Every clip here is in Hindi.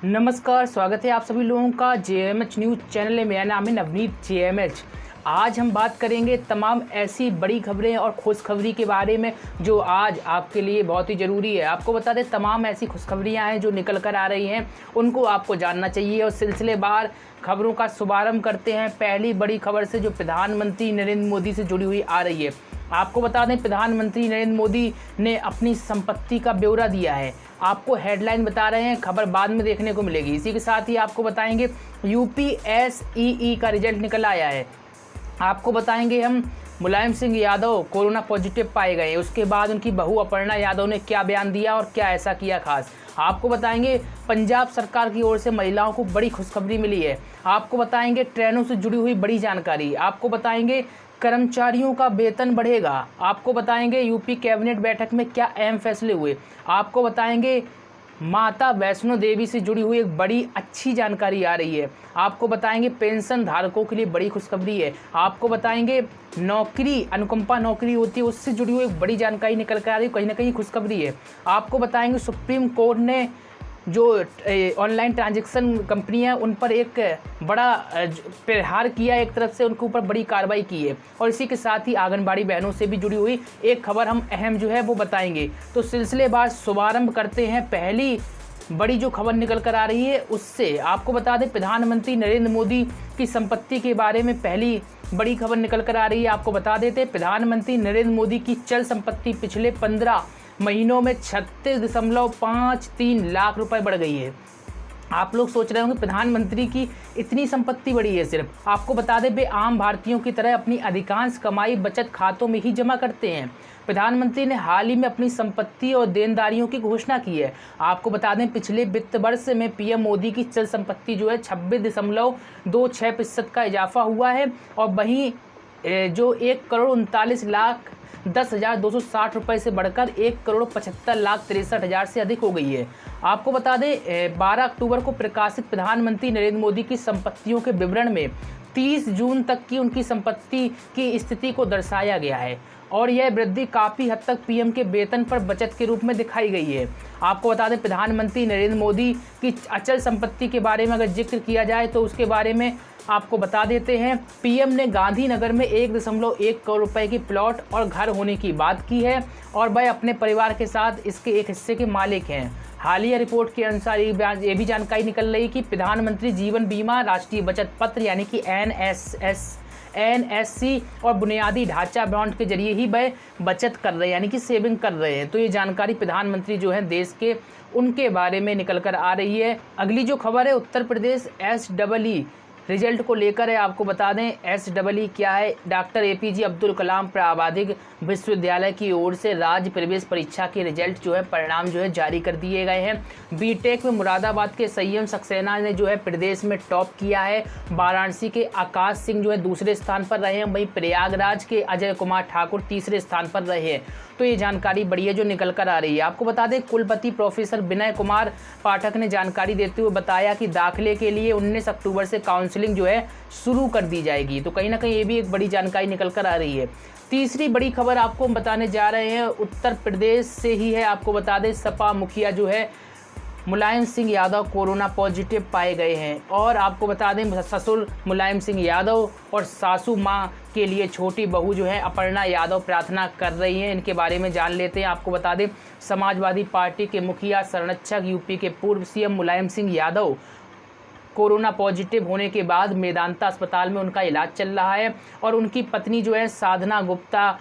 नमस्कार, स्वागत है आप सभी लोगों का जेएमएच न्यूज़ चैनल में। मेरा नाम है नवनीत जेएमएच। आज हम बात करेंगे तमाम ऐसी बड़ी खबरें और खुशखबरी के बारे में जो आज आपके लिए बहुत ही ज़रूरी है। आपको बता दें, तमाम ऐसी खुशखबरियां हैं जो निकल कर आ रही हैं, उनको आपको जानना चाहिए। और सिलसिलेवार खबरों का शुभारंभ करते हैं पहली बड़ी खबर से, जो प्रधानमंत्री नरेंद्र मोदी से जुड़ी हुई आ रही है। आपको बता दें, प्रधानमंत्री नरेंद्र मोदी ने अपनी संपत्ति का ब्यौरा दिया है। आपको हेडलाइन बता रहे हैं, खबर बाद में देखने को मिलेगी। इसी के साथ ही आपको बताएंगे यूपीएसई का रिजल्ट निकल आया है। आपको बताएंगे हम मुलायम सिंह यादव कोरोना पॉजिटिव पाए गए, उसके बाद उनकी बहू अपर्णा यादव ने क्या बयान दिया और क्या ऐसा किया खास। आपको बताएंगे पंजाब सरकार की ओर से महिलाओं को बड़ी खुशखबरी मिली है। आपको बताएंगे ट्रेनों से जुड़ी हुई बड़ी जानकारी। आपको बताएंगे कर्मचारियों का वेतन बढ़ेगा। आपको बताएंगे यूपी कैबिनेट बैठक में क्या अहम फैसले हुए। आपको बताएंगे माता वैष्णो देवी से जुड़ी हुई एक बड़ी अच्छी जानकारी आ रही है। आपको बताएंगे पेंशन धारकों के लिए बड़ी खुशखबरी है। आपको बताएंगे नौकरी, अनुकंपा नौकरी होती है, उससे जुड़ी हुई एक बड़ी जानकारी निकल कर आ रही है, कहीं ना कहीं खुशखबरी है। आपको बताएंगे सुप्रीम कोर्ट ने जो ऑनलाइन ट्रांजैक्शन कंपनी है उन पर एक बड़ा प्रहार किया, एक तरफ से उनके ऊपर बड़ी कार्रवाई की है। और इसी के साथ ही आंगनबाड़ी बहनों से भी जुड़ी हुई एक खबर हम अहम जो है वो बताएंगे। तो सिलसिलेवार शुभारंभ करते हैं पहली बड़ी जो खबर निकल कर आ रही है उससे। आपको बता दें, प्रधानमंत्री नरेंद्र मोदी की संपत्ति के बारे में पहली बड़ी खबर निकल कर आ रही है। आपको बता देते, प्रधानमंत्री नरेंद्र मोदी की चल संपत्ति पिछले 15 महीनों में 36.53 लाख रुपए बढ़ गई है। आप लोग सोच रहे होंगे प्रधानमंत्री की इतनी संपत्ति बढ़ी है सिर्फ। आपको बता दें, वे आम भारतीयों की तरह अपनी अधिकांश कमाई बचत खातों में ही जमा करते हैं। प्रधानमंत्री ने हाल ही में अपनी संपत्ति और देनदारियों की घोषणा की है। आपको बता दें, पिछले वित्त वर्ष में पीएम मोदी की चल संपत्ति जो है 26.26% का इजाफा हुआ है। और वहीं जो 1,39,10,260 रुपये से बढ़कर 1,75,63,63 से अधिक हो गई है। आपको बता दें, 12 अक्टूबर को प्रकाशित प्रधानमंत्री नरेंद्र मोदी की संपत्तियों के विवरण में 30 जून तक की उनकी संपत्ति की स्थिति को दर्शाया गया है। और यह वृद्धि काफ़ी हद तक पीएम के वेतन पर बचत के रूप में दिखाई गई है। आपको बता दें, प्रधानमंत्री नरेंद्र मोदी की अचल संपत्ति के बारे में अगर जिक्र किया जाए तो उसके बारे में आपको बता देते हैं, पीएम ने गांधीनगर में 1.1 करोड़ रुपए की प्लॉट और घर होने की बात की है और वह अपने परिवार के साथ इसके एक हिस्से के मालिक हैं। हालिया रिपोर्ट के अनुसार ये भी जानकारी निकल रही कि प्रधानमंत्री जीवन बीमा, राष्ट्रीय बचत पत्र यानी कि एनएससी और बुनियादी ढांचा बॉन्ड के जरिए ही वह बचत कर रहे हैं, यानी कि सेविंग कर रहे हैं। तो ये जानकारी प्रधानमंत्री जो है देश के, उनके बारे में निकल कर आ रही है। अगली जो खबर है उत्तर प्रदेश SEE रिजल्ट को लेकर है। आपको बता दें SEE क्या है। डॉक्टर APJ अब्दुल कलाम प्रावैधिक विश्वविद्यालय की ओर से राज्य प्रवेश परीक्षा के रिजल्ट जो है, परिणाम जो है जारी कर दिए गए हैं। बीटेक में मुरादाबाद के संयम सक्सेना ने जो है प्रदेश में टॉप किया है। वाराणसी के आकाश सिंह जो है दूसरे स्थान पर रहे हैं। वहीं प्रयागराज के अजय कुमार ठाकुर तीसरे स्थान पर रहे हैं। तो ये जानकारी बड़ी है जो निकल कर आ रही है। आपको बता दें, कुलपति प्रोफेसर विनय कुमार पाठक ने जानकारी देते हुए बताया कि दाखिले के लिए 19 अक्टूबर से काउंसलिंग जो है शुरू कर दी जाएगी। तो कहीं ना कहीं ये भी एक बड़ी जानकारी निकल कर आ रही है। तीसरी बड़ी खबर आपको हम बताने जा रहे हैं, उत्तर प्रदेश से ही है। आपको बता दें, सपा मुखिया जो है मुलायम सिंह यादव कोरोना पॉजिटिव पाए गए हैं। और आपको बता दें, ससुर मुलायम सिंह यादव और सासू माँ के लिए छोटी बहू जो है अपर्णा यादव प्रार्थना कर रही हैं। इनके बारे में जान लेते हैं। आपको बता दें, समाजवादी पार्टी के मुखिया संरक्षक यूपी के पूर्व CM Mulayam Singh Yadav corona positive होने के बाद मेदांता अस्पताल में उनका इलाज चल रहा है। और उनकी पत्नी जो है साधना गुप्ता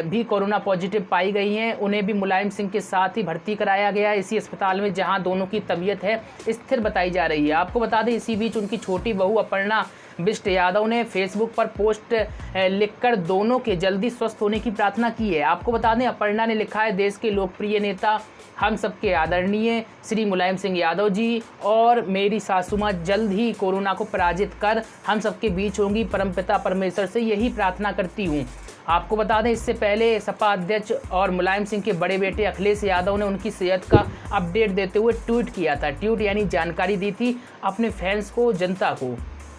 भी कोरोना पॉजिटिव पाई गई हैं। उन्हें भी मुलायम सिंह के साथ ही भर्ती कराया गया है इसी अस्पताल में, जहां दोनों की तबीयत है स्थिर बताई जा रही है। आपको बता दें, इसी बीच उनकी छोटी बहू अपर्णा बिष्ट यादव ने फेसबुक पर पोस्ट लिखकर दोनों के जल्दी स्वस्थ होने की प्रार्थना की है। आपको बता दें, अपर्णा ने लिखा है, देश के लोकप्रिय नेता, हम सबके आदरणीय श्री मुलायम सिंह यादव जी और मेरी सासू माँ जल्द ही कोरोना को पराजित कर हम सबके बीच होंगी। परमपिता परमेश्वर से यही प्रार्थना करती हूँ। आपको बता दें, इससे पहले सपा अध्यक्ष और मुलायम सिंह के बड़े बेटे अखिलेश यादव ने उनकी सेहत का अपडेट देते हुए ट्वीट किया था। ट्वीट यानी जानकारी दी थी अपने फैंस को, जनता को।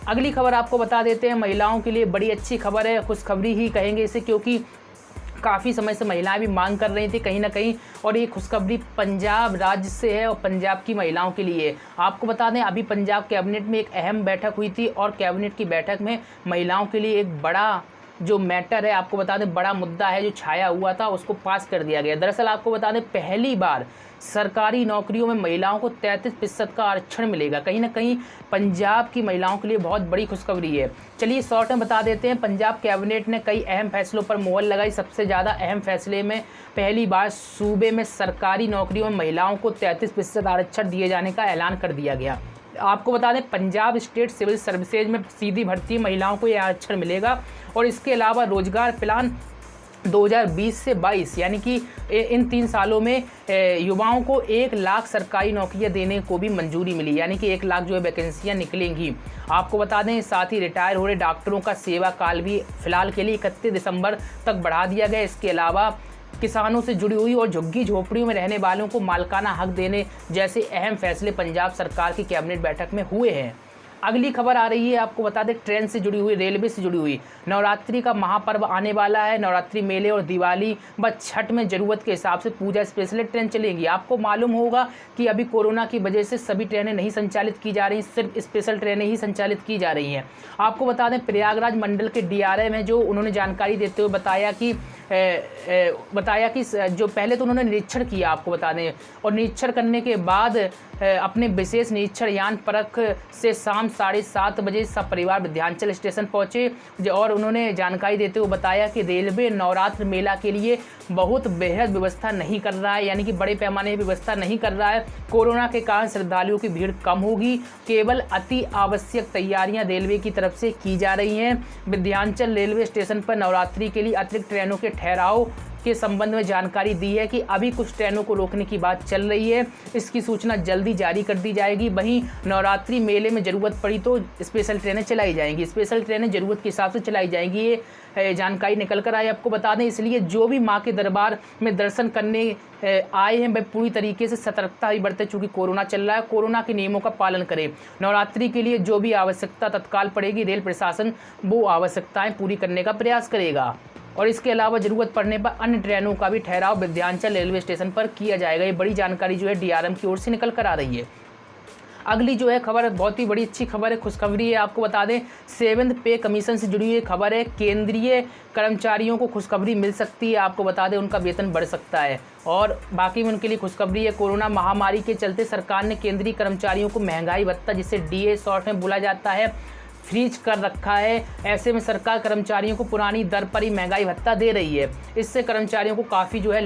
अगली खबर आपको बता देते हैं, महिलाओं के लिए बड़ी अच्छी खबर है, खुशखबरी ही कहेंगे इसे, क्योंकि काफ़ी समय से महिलाएं भी मांग कर रही थी कहीं ना कहीं, और ये खुशखबरी पंजाब राज्य से है और पंजाब की महिलाओं के लिए। आपको बता दें अभी पंजाब कैबिनेट में एक अहम बैठक हुई थी और कैबिनेट की बैठक में महिलाओं के लिए एक बड़ा जो मैटर है, आपको बता दें बड़ा मुद्दा है जो छाया हुआ था, उसको पास कर दिया गया। दरअसल आपको बता दें पहली बार सरकारी नौकरियों में महिलाओं को 33% का आरक्षण मिलेगा। कहीं ना कहीं पंजाब की महिलाओं के लिए बहुत बड़ी खुशखबरी है। चलिए शॉर्ट में बता देते हैं, पंजाब कैबिनेट ने कई अहम फैसलों पर मोहर लगाई। सबसे ज़्यादा अहम फैसले में पहली बार सूबे में सरकारी नौकरियों में महिलाओं को 33% आरक्षण दिए जाने का ऐलान कर दिया गया। आपको बता दें पंजाब स्टेट सिविल सर्विसेज में सीधी भर्ती महिलाओं को यह आरक्षण मिलेगा, और इसके अलावा रोजगार प्लान 2020 से 22 यानी कि इन 3 सालों में युवाओं को 1 लाख सरकारी नौकरियां देने को भी मंजूरी मिली, यानी कि 1 लाख जो है वैकेंसियाँ निकलेंगी। आपको बता दें साथ ही रिटायर हो रहे डॉक्टरों का सेवा काल भी फिलहाल के लिए 31 दिसंबर तक बढ़ा दिया गया। इसके अलावा किसानों से जुड़ी हुई और झुग्गी झोपड़ियों में रहने वालों को मालिकाना हक देने जैसे अहम फैसले पंजाब सरकार की कैबिनेट बैठक में हुए हैं। अगली खबर आ रही है, आपको बता दें ट्रेन से जुड़ी हुई, रेलवे से जुड़ी हुई। नवरात्रि का महापर्व आने वाला है। नवरात्रि मेले और दिवाली व छठ में ज़रूरत के हिसाब से पूजा स्पेशल ट्रेन चलेंगी। आपको मालूम होगा कि अभी कोरोना की वजह से सभी ट्रेनें नहीं संचालित की जा रही, सिर्फ स्पेशल ट्रेनें ही संचालित की जा रही हैं। आपको बता दें प्रयागराज मंडल के DRM है जो उन्होंने जानकारी देते हुए बताया कि जो पहले तो उन्होंने निरीक्षण किया, आपको बता दें, और निरीक्षण करने के बाद अपने विशेष निरीक्षण यान परख से शाम 7:30 बजे सब परिवार विंध्याचल स्टेशन पहुंचे, और उन्होंने जानकारी देते हुए बताया कि रेलवे नवरात्र मेला के लिए बहुत बेहद व्यवस्था नहीं कर रहा है, यानी कि बड़े पैमाने पर व्यवस्था नहीं कर रहा है। कोरोना के कारण श्रद्धालुओं की भीड़ कम होगी, केवल अति आवश्यक तैयारियां रेलवे की तरफ से की जा रही हैं। विंध्याचल रेलवे स्टेशन पर नवरात्रि के लिए अतिरिक्त ट्रेनों के ठहराव के संबंध में जानकारी दी है कि अभी कुछ ट्रेनों को रोकने की बात चल रही है, इसकी सूचना जल्दी जारी कर दी जाएगी। वहीं नवरात्रि मेले में ज़रूरत पड़ी तो स्पेशल ट्रेनें चलाई जाएंगी, स्पेशल ट्रेनें ज़रूरत के हिसाब से चलाई जाएंगी, ये जानकारी निकल कर आई। आपको बता दें इसलिए जो भी माँ के दरबार में दर्शन करने आए हैं वह पूरी तरीके से सतर्कता ही बरते, चूँकि कोरोना चल रहा है, कोरोना के नियमों का पालन करें। नवरात्रि के लिए जो भी आवश्यकता तत्काल पड़ेगी रेल प्रशासन वो आवश्यकताएँ पूरी करने का प्रयास करेगा, और इसके अलावा ज़रूरत पड़ने पर अन्य ट्रेनों का भी ठहराव विंध्याचल रेलवे स्टेशन पर किया जाएगा। ये बड़ी जानकारी जो है DRM की ओर से निकल कर आ रही है। अगली जो है खबर बहुत ही बड़ी अच्छी खबर है, खुशखबरी है। आपको बता दें 7th पे कमीशन से जुड़ी हुई खबर है। केंद्रीय कर्मचारियों को खुशखबरी मिल सकती है, आपको बता दें उनका वेतन बढ़ सकता है, और बाकी में उनके लिए खुशखबरी है। कोरोना महामारी के चलते सरकार ने केंद्रीय कर्मचारियों को महंगाई भत्ता, जिसे DA शॉर्ट में बोला जाता है, फ्रीज कर रखा है। ऐसे में सरकार कर्मचारियों को पुरानी दर पर ही महंगाई भत्ता दे रही है। इससे कर्मचारियों को काफ़ी जो है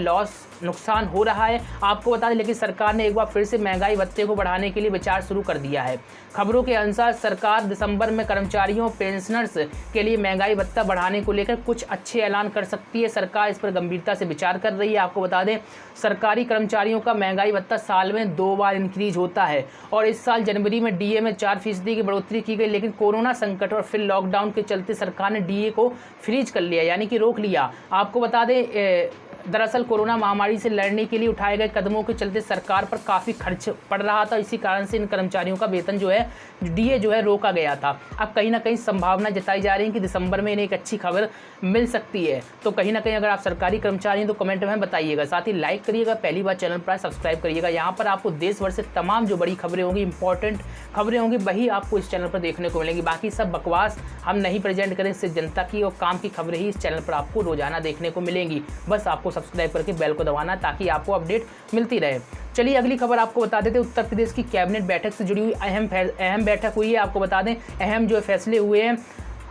नुकसान हो रहा है, आपको बता दें। लेकिन सरकार ने एक बार फिर से महंगाई भत्ते को बढ़ाने के लिए विचार शुरू कर दिया है। खबरों के अनुसार सरकार दिसंबर में कर्मचारियों और पेंशनर्स के लिए महंगाई भत्ता बढ़ाने को लेकर कुछ अच्छे ऐलान कर सकती है। सरकार इस पर गंभीरता से विचार कर रही है। आपको बता दें सरकारी कर्मचारियों का महंगाई भत्ता साल में 2 बार इंक्रीज होता है, और इस साल जनवरी में DA में 4% की बढ़ोतरी की गई। लेकिन कोरोना संकट और फिर लॉकडाउन के चलते सरकार ने DA को फ्रीज कर लिया, यानी कि रोक लिया। आपको बता दें दरअसल कोरोना महामारी से लड़ने के लिए उठाए गए कदमों के चलते सरकार पर काफ़ी खर्च पड़ रहा था, इसी कारण से इन कर्मचारियों का वेतन जो है DA जो है रोका गया था। अब कहीं ना कहीं संभावना जताई जा रही है कि दिसंबर में इन्हें एक अच्छी खबर मिल सकती है। तो कहीं ना कहीं अगर आप सरकारी कर्मचारी हैं तो कमेंट में बताइएगा, साथ ही लाइक करिएगा, पहली बार चैनल पर सब्सक्राइब करिएगा। यहाँ पर आपको देश भर से तमाम जो बड़ी खबरें होंगी, इंपॉर्टेंट खबरें होंगी, वही आपको इस चैनल पर देखने को मिलेंगी। बाकी सब बकवास हम नहीं प्रेजेंट करें, इससे जनता की और काम की खबरें ही इस चैनल पर आपको रोजाना देखने को मिलेंगी। बस आपको सब्सक्राइब करके बेल को दबाना ताकि आपको अपडेट मिलती रहे। चलिए अगली खबर आपको बता देते हैं, उत्तर प्रदेश की कैबिनेट बैठक से जुड़ी हुई अहम बैठक हुई है। आपको बता दें अहम जो फैसले हुए हैं।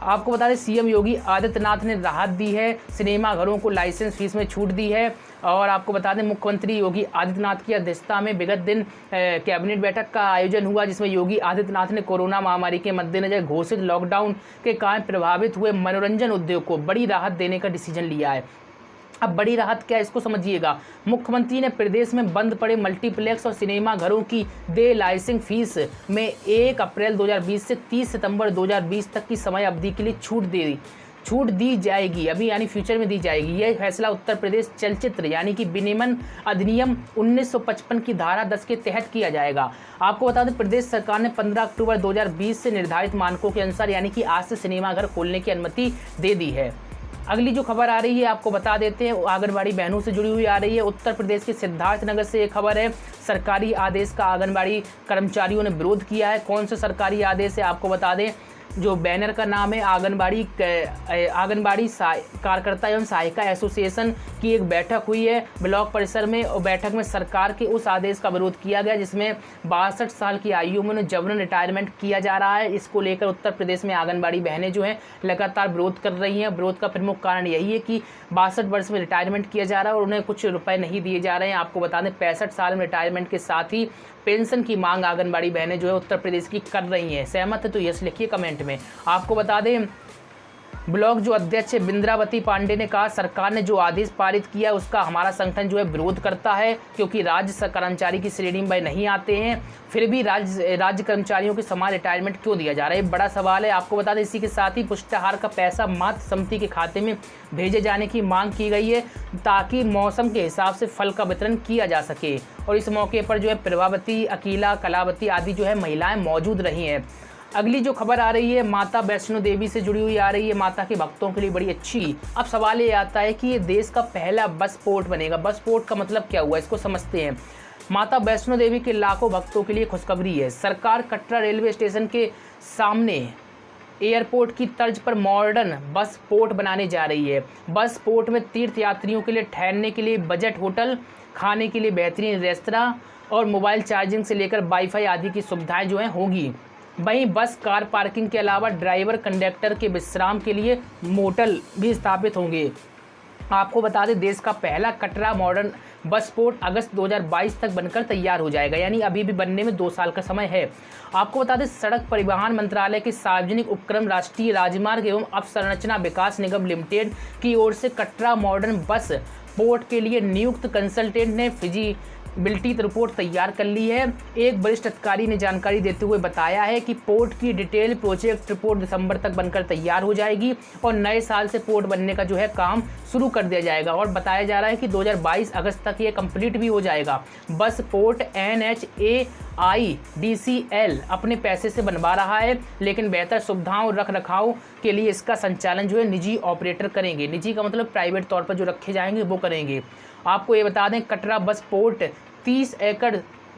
आपको बता दें CM योगी आदित्यनाथ ने राहत दी है, सिनेमा घरों को लाइसेंस फीस में छूट दी है। और आपको बता दें मुख्यमंत्री योगी आदित्यनाथ की अध्यक्षता में विगत दिन कैबिनेट बैठक का आयोजन हुआ, जिसमें योगी आदित्यनाथ ने कोरोना महामारी के मद्देनजर घोषित लॉकडाउन के कारण प्रभावित हुए मनोरंजन उद्योग को बड़ी राहत देने का डिसीजन लिया है। अब बड़ी राहत क्या है इसको समझिएगा। मुख्यमंत्री ने प्रदेश में बंद पड़े मल्टीप्लेक्स और सिनेमा घरों की दे लाइसेंस फीस में 1 अप्रैल 2020 से 30 सितंबर 2020 तक की समय अवधि के लिए छूट दी जाएगी, अभी यानी फ्यूचर में दी जाएगी। यह फैसला उत्तर प्रदेश चलचित्र यानी कि विनियमन अधिनियम 1955 की धारा 10 के तहत किया जाएगा। आपको बता दें प्रदेश सरकार ने 15 अक्टूबर 2020 से निर्धारित मानकों के अनुसार यानी कि आज से सिनेमाघर खोलने की अनुमति दे दी है। अगली जो खबर आ रही है आपको बता देते हैं, आंगनबाड़ी बहनों से जुड़ी हुई आ रही है। उत्तर प्रदेश के सिद्धार्थनगर से एक खबर है, सरकारी आदेश का आंगनबाड़ी कर्मचारियों ने विरोध किया है। कौन सा सरकारी आदेश है आपको बता दें, जो बैनर का नाम है आंगनबाड़ी कार्यकर्ता एवं सहायिका एसोसिएशन की एक बैठक हुई है ब्लॉक परिसर में, और बैठक में सरकार के उस आदेश का विरोध किया गया जिसमें 62 साल की आयु में जबरन रिटायरमेंट किया जा रहा है। इसको लेकर उत्तर प्रदेश में आंगनबाड़ी बहनें जो हैं लगातार विरोध कर रही हैं। विरोध का प्रमुख कारण यही है कि 62 वर्ष में रिटायरमेंट किया जा रहा है और उन्हें कुछ रुपए नहीं दिए जा रहे हैं। आपको बता दें 65 साल में रिटायरमेंट के साथ ही पेंशन की मांग आंगनबाड़ी बहनें जो है उत्तर प्रदेश की कर रही हैं। सहमत है तो यस लिखिए कमेंट में। आपको बता दें ब्लॉक जो अध्यक्ष बिंद्रावती पांडे ने कहा, सरकार ने जो आदेश पारित किया उसका हमारा संगठन जो है विरोध करता है, क्योंकि राज्य कर्मचारी की श्रेणी में नहीं आते हैं, फिर भी राज्य कर्मचारियों के समान रिटायरमेंट क्यों दिया जा रहा है, ये बड़ा सवाल है। आपको बता दें इसी के साथ ही पुष्टाहार का पैसा मातृ समिति के खाते में भेजे जाने की मांग की गई है ताकि मौसम के हिसाब से फल का वितरण किया जा सके। और इस मौके पर जो है प्रभावती, अकीला, कलावती आदि जो है महिलाएं मौजूद रही हैं। अगली जो खबर आ रही है माता वैष्णो देवी से जुड़ी हुई आ रही है, माता के भक्तों के लिए बड़ी अच्छी। अब सवाल ये आता है कि ये देश का पहला बस पोर्ट बनेगा। बस पोर्ट का मतलब क्या हुआ, इसको समझते हैं। माता वैष्णो देवी के लाखों भक्तों के लिए खुशखबरी है। सरकार कटरा रेलवे स्टेशन के सामने एयरपोर्ट की तर्ज पर मॉडर्न बस पोर्ट बनाने जा रही है। बस पोर्ट में तीर्थ यात्रियों के लिए ठहरने के लिए बजट होटल, खाने के लिए बेहतरीन रेस्तरां और मोबाइल चार्जिंग से लेकर वाईफाई आदि की सुविधाएं जो हैं होगी। वहीं बस कार पार्किंग के अलावा ड्राइवर कंडक्टर के विश्राम के लिए मोटल भी स्थापित होंगे। आपको बता दें देश का पहला कटरा मॉडर्न बस पोर्ट अगस्त 2022 तक बनकर तैयार हो जाएगा, यानी अभी भी बनने में 2 साल का समय है। आपको बता दें सड़क परिवहन मंत्रालय के सार्वजनिक उपक्रम राष्ट्रीय राजमार्ग एवं अवसंरचना विकास निगम लिमिटेड की ओर से कटरा मॉडर्न बस पोर्ट के लिए नियुक्त कंसल्टेंट ने फिजिबिलिटी रिपोर्ट तैयार कर ली है। एक वरिष्ठ अधिकारी ने जानकारी देते हुए बताया है कि पोर्ट की डिटेल प्रोजेक्ट रिपोर्ट दिसंबर तक बनकर तैयार हो जाएगी और नए साल से पोर्ट बनने का जो है काम शुरू कर दिया जाएगा। और बताया जा रहा है कि 2022 अगस्त तक ये कंप्लीट भी हो जाएगा। बस पोर्ट NHAIDCL अपने पैसे से बनवा रहा है, लेकिन बेहतर सुविधाओं और रख रखाव के लिए इसका संचालन जो है निजी ऑपरेटर करेंगे। निजी का मतलब प्राइवेट तौर पर जो रखे जाएंगे वो करेंगे। आपको ये बता दें कटरा बस पोर्ट 30 एकड़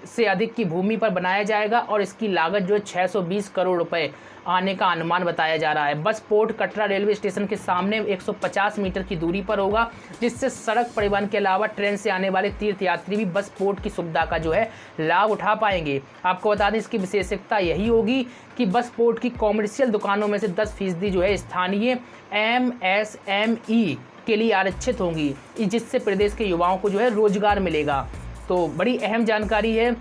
से अधिक की भूमि पर बनाया जाएगा और इसकी लागत जो है 620 करोड़ रुपए आने का अनुमान बताया जा रहा है। Bus port Katra railway station के सामने 150 मीटर की दूरी पर होगा, जिससे सड़क परिवहन के अलावा ट्रेन से आने वाले तीर्थ यात्री भी बस पोर्ट की सुविधा का जो है लाभ उठा पाएंगे। आपको बता दें इसकी विशेषता यही होगी कि बस पोर्ट की कॉमर्शियल दुकानों में से 10% जो है स्थानीय MSME के लिए आरक्षित होंगी, जिससे प्रदेश के युवाओं को जो है रोजगार मिलेगा। तो बड़ी अहम जानकारी है।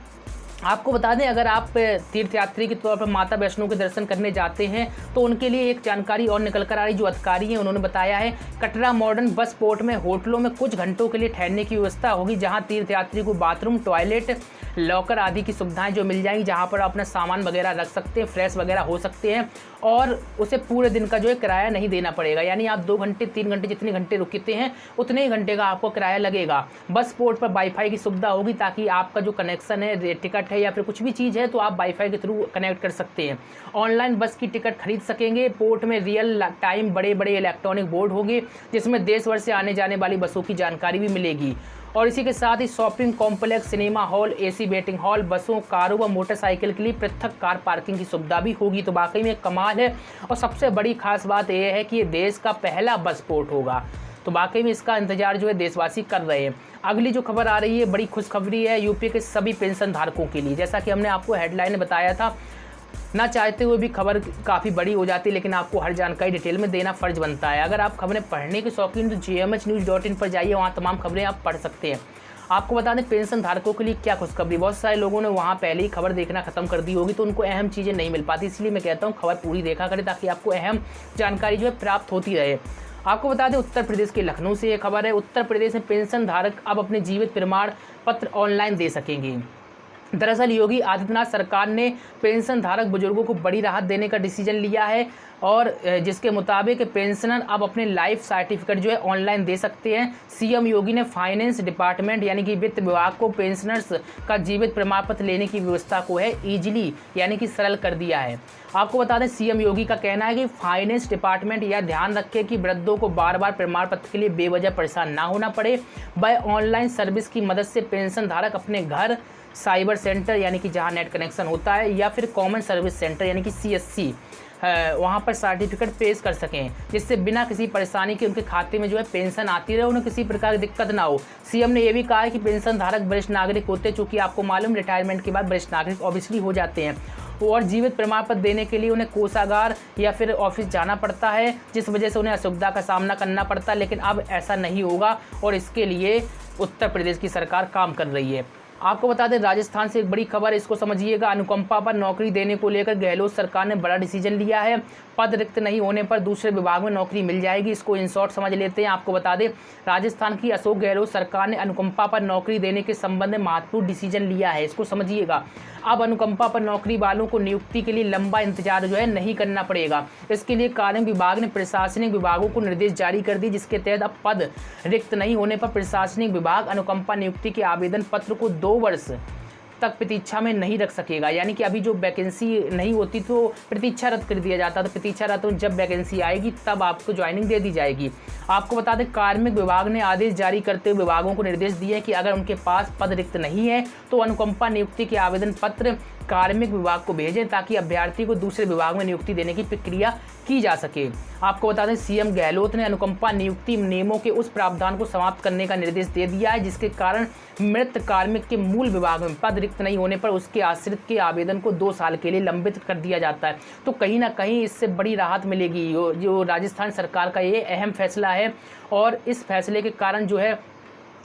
आपको बता दें अगर आप तीर्थयात्री के तौर पर माता वैष्णो के दर्शन करने जाते हैं तो उनके लिए एक जानकारी और निकल कर आ रही। जो अधिकारी हैं उन्होंने बताया है कटरा मॉडर्न बस पोर्ट में होटलों में कुछ घंटों के लिए ठहरने की व्यवस्था होगी, जहां तीर्थयात्री को बाथरूम, टॉयलेट, लॉकर आदि की सुविधाएं जो मिल जाएंगी, जहां पर अपना सामान वगैरह रख सकते हैं, फ्रेश वगैरह हो सकते हैं और उसे पूरे दिन का जो है किराया नहीं देना पड़ेगा। यानी आप 2 घंटे 3 घंटे जितने घंटे रुकते हैं उतने ही घंटे का आपको किराया लगेगा। बस पोर्ट पर वाईफाई की सुविधा होगी ताकि आपका जो कनेक्शन है, टिकट है या फिर कुछ भी चीज़ है तो आप वाईफाई के थ्रू कनेक्ट कर सकते हैं। ऑनलाइन बस की टिकट खरीद सकेंगे। पोर्ट में रियल टाइम बड़े बड़े इलेक्ट्रॉनिक बोर्ड होंगे जिसमें देश भर से आने जाने वाली बसों की जानकारी भी मिलेगी। और इसी के साथ ही shopping complex, cinema hall, AC waiting hall, बसों, कारों व मोटरसाइकिल के लिए पृथक कार पार्किंग की सुविधा भी होगी। तो वाकई में कमाल है और सबसे बड़ी खास बात यह है कि ये देश का पहला बस पोर्ट होगा। तो वाकई में इसका इंतजार जो है देशवासी कर रहे हैं। अगली जो खबर आ रही है बड़ी खुशखबरी है यूपी के सभी पेंशन धारकों के लिए। जैसा कि हमने आपको हेडलाइन में बताया था, ना चाहते हुए भी खबर काफ़ी बड़ी हो जाती है, लेकिन आपको हर जानकारी डिटेल में देना फ़र्ज बनता है। अगर आप खबरें पढ़ने के शौकीन तो gmhnews.in पर जाइए, वहाँ तमाम खबरें आप पढ़ सकते हैं। आपको बता दें पेंशन धारकों के लिए क्या खुशखबरी। बहुत सारे लोगों ने वहाँ पहले ही खबर देखना खत्म कर दी होगी तो उनको अहम चीज़ें नहीं मिल पाती, इसलिए मैं कहता हूँ खबर पूरी देखा करें ताकि आपको अहम जानकारी जो है प्राप्त होती रहे। आपको बता दें उत्तर प्रदेश के लखनऊ से ये खबर है। उत्तर प्रदेश में पेंशन धारक अब अपने जीवित प्रमाण पत्र ऑनलाइन दे सकेंगे। दरअसल योगी आदित्यनाथ सरकार ने पेंशन धारक बुजुर्गों को बड़ी राहत देने का डिसीजन लिया है और जिसके मुताबिक पेंशनर अब अपने लाइफ सर्टिफिकेट जो है ऑनलाइन दे सकते हैं। सीएम योगी ने फाइनेंस डिपार्टमेंट यानी कि वित्त विभाग को पेंशनर्स का जीवित प्रमाण पत्र लेने की व्यवस्था को है ईजिली यानी कि सरल कर दिया है। आपको बता दें सीएम योगी का कहना है कि फाइनेंस डिपार्टमेंट यह ध्यान रखे कि वृद्धों को बार बार प्रमाण पत्र के लिए बेवजह परेशान ना होना पड़े। वह ऑनलाइन सर्विस की मदद से पेंशन धारक अपने घर, साइबर सेंटर यानी कि जहां नेट कनेक्शन होता है या फिर कॉमन सर्विस सेंटर यानी कि CSC वहाँ पर सर्टिफिकेट पेश कर सकें, जिससे बिना किसी परेशानी के उनके खाते में जो है पेंशन आती रहे, उन्हें किसी प्रकार की दिक्कत ना हो। सीएम ने यह भी कहा है कि पेंशन धारक वरिष्ठ नागरिक होते हैं, चूँकि आपको मालूम रिटायरमेंट के बाद वरिष्ठ नागरिक ऑब्वियसली हो जाते हैं और जीवित प्रमाण पत्र देने के लिए उन्हें कोषागार या फिर ऑफिस जाना पड़ता है, जिस वजह से उन्हें असुविधा का सामना करना पड़ता है। लेकिन अब ऐसा नहीं होगा और इसके लिए उत्तर प्रदेश की सरकार काम कर रही है। आपको बता दें राजस्थान से एक बड़ी खबर, इसको समझिएगा। अनुकंपा पर नौकरी देने को लेकर गहलोत सरकार ने बड़ा डिसीजन लिया है। पद रिक्त नहीं होने पर दूसरे विभाग में नौकरी मिल जाएगी। इसको इन शॉर्ट समझ लेते हैं। आपको बता दें राजस्थान की अशोक गहलोत सरकार ने अनुकंपा पर नौकरी देने के संबंध में महत्वपूर्ण डिसीजन लिया है। इसको समझिएगा। अब अनुकंपा पर नौकरी वालों को नियुक्ति के लिए लंबा इंतजार जो है नहीं करना पड़ेगा। इसके लिए कार्मिक विभाग ने प्रशासनिक विभागों को निर्देश जारी कर दिए, जिसके तहत अब पद रिक्त नहीं होने पर प्रशासनिक विभाग अनुकंपा नियुक्ति के आवेदन पत्र को 2 वर्ष तक प्रतीक्षा में नहीं रख सकेगा। यानी कि अभी जो वैकेंसी नहीं होती तो प्रतीक्षा रद्द कर दिया जाता, तो प्रतीक्षा रद्द जब वैकेंसी आएगी तब आपको ज्वाइनिंग दे दी जाएगी। आपको बता दें कार्मिक विभाग ने आदेश जारी करते हुए विभागों को निर्देश दिए कि अगर उनके पास पद रिक्त नहीं है तो अनुकंपा नियुक्ति के आवेदन पत्र कार्मिक विभाग को भेजें, ताकि अभ्यर्थी को दूसरे विभाग में नियुक्ति देने की प्रक्रिया की जा सके। आपको बता दें सीएम गहलोत ने अनुकंपा नियुक्ति नियमों के उस प्रावधान को समाप्त करने का निर्देश दे दिया है, जिसके कारण मृत कार्मिक के मूल विभाग में पद रिक्त नहीं होने पर उसके आश्रित के आवेदन को 2 साल के लिए लंबित कर दिया जाता है। तो कहीं ना कहीं इससे बड़ी राहत मिलेगी। जो राजस्थान सरकार का ये अहम फैसला है और इस फैसले के कारण जो है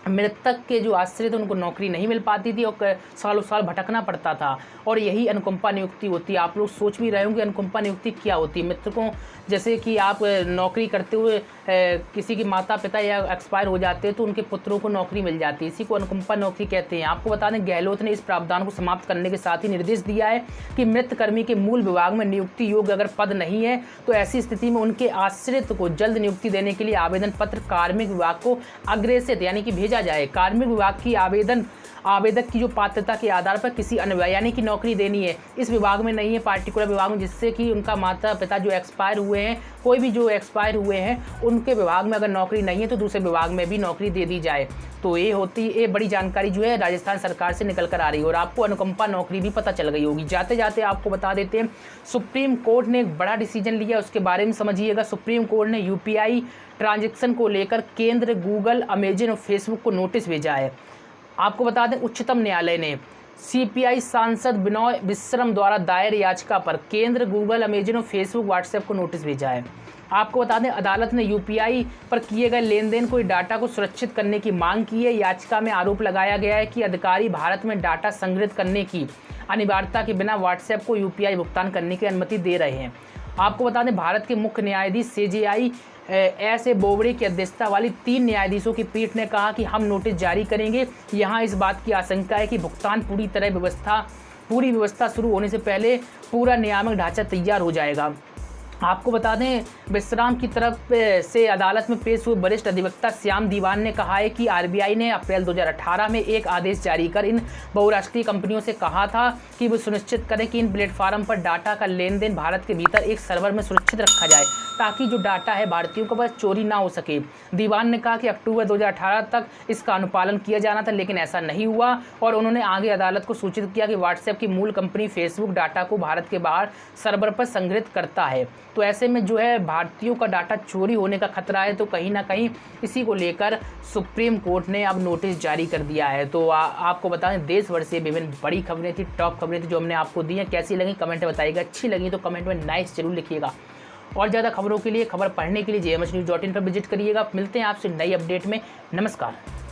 मृतक के जो आश्रित उनको नौकरी नहीं मिल पाती थी और सालों साल भटकना पड़ता था, और यही अनुकंपा नियुक्ति होती है। आप लोग सोच भी रहे होंगे अनुकंपा नियुक्ति क्या होती है। मृतकों जैसे कि आप नौकरी करते हुए किसी के माता पिता या एक्सपायर हो जाते हैं तो उनके पुत्रों को नौकरी मिल जाती है, इसी को अनुकंपा नौकरी कहते हैं। आपको बता दें गहलोत ने इस प्रावधान को समाप्त करने के साथ ही निर्देश दिया है कि मृत कर्मी के मूल विभाग में नियुक्ति योग्य अगर पद नहीं है तो ऐसी स्थिति में उनके आश्रित को जल्द नियुक्ति देने के लिए आवेदन पत्र कार्मिक विभाग को अग्रेसित यानी कि भेजा जाए। कार्मिक विभाग की आवेदक की जो पात्रता के आधार पर किसी अन्य यानी कि नौकरी देनी है इस विभाग में नहीं है, पार्टिकुलर विभाग में, जिससे कि उनका माता पिता जो एक्सपायर हुए हैं, कोई भी जो एक्सपायर हुए हैं उनके विभाग में अगर नौकरी नहीं है तो दूसरे विभाग में भी नौकरी दे दी जाए। तो ये बड़ी जानकारी जो है राजस्थान सरकार से निकल कर आ रही है और आपको अनुकंपा नौकरी भी पता चल गई होगी। जाते जाते आपको बता देते हैं सुप्रीम कोर्ट ने एक बड़ा डिसीजन लिया, उसके बारे में समझिएगा। सुप्रीम कोर्ट ने UPI ट्रांजैक्शन को लेकर केंद्र, गूगल, अमेजन और फेसबुक को नोटिस भेजा है। आपको बता दें उच्चतम न्यायालय ने CPI सांसद विनोय विश्रम द्वारा दायर याचिका पर केंद्र, गूगल, अमेजन और फेसबुक, व्हाट्सएप को नोटिस भेजा है। आपको बता दें अदालत ने UPI पर किए गए लेन देन को डाटा को सुरक्षित करने की मांग की है। याचिका में आरोप लगाया गया है कि अधिकारी भारत में डाटा संग्रहित करने की अनिवार्यता के बिना व्हाट्सएप को UPI भुगतान करने की अनुमति दे रहे हैं। आपको बता दें भारत के मुख्य न्यायाधीश CJI ऐसे बोबड़े की अध्यक्षता वाली 3 न्यायाधीशों की पीठ ने कहा कि हम नोटिस जारी करेंगे। यहाँ इस बात की आशंका है कि भुगतान पूरी व्यवस्था शुरू होने से पहले पूरा नियामक ढांचा तैयार हो जाएगा। आपको बता दें विश्राम की तरफ से अदालत में पेश हुए वरिष्ठ अधिवक्ता श्याम दीवान ने कहा है कि RBI ने अप्रैल 2018 में एक आदेश जारी कर इन बहुराष्ट्रीय कंपनियों से कहा था कि वो सुनिश्चित करें कि इन प्लेटफार्म पर डाटा का लेन देन भारत के भीतर एक सर्वर में सुरक्षित रखा जाए, ताकि जो डाटा है भारतीयों का बस चोरी ना हो सके। दीवान ने कहा कि अक्टूबर 2018 तक इसका अनुपालन किया जाना था, लेकिन ऐसा नहीं हुआ और उन्होंने आगे अदालत को सूचित किया कि व्हाट्सएप की मूल कंपनी फेसबुक डाटा को भारत के बाहर सर्वर पर संग्रहित करता है। तो ऐसे में जो है भारतीयों का डाटा चोरी होने का खतरा है। तो कहीं ना कहीं इसी को लेकर सुप्रीम कोर्ट ने अब नोटिस जारी कर दिया है। तो आपको बताएं देश भर से विभिन्न बड़ी खबरें थी, टॉप खबरें थी जो हमने आपको दी हैं। कैसी लगी कमेंट में बताइएगा, अच्छी लगी तो कमेंट में नाइस जरूर लिखिएगा। और ज़्यादा खबरों के लिए, खबर पढ़ने के लिए JMHnews.in पर विजिट करिएगा। मिलते हैं आपसे नई अपडेट में। नमस्कार।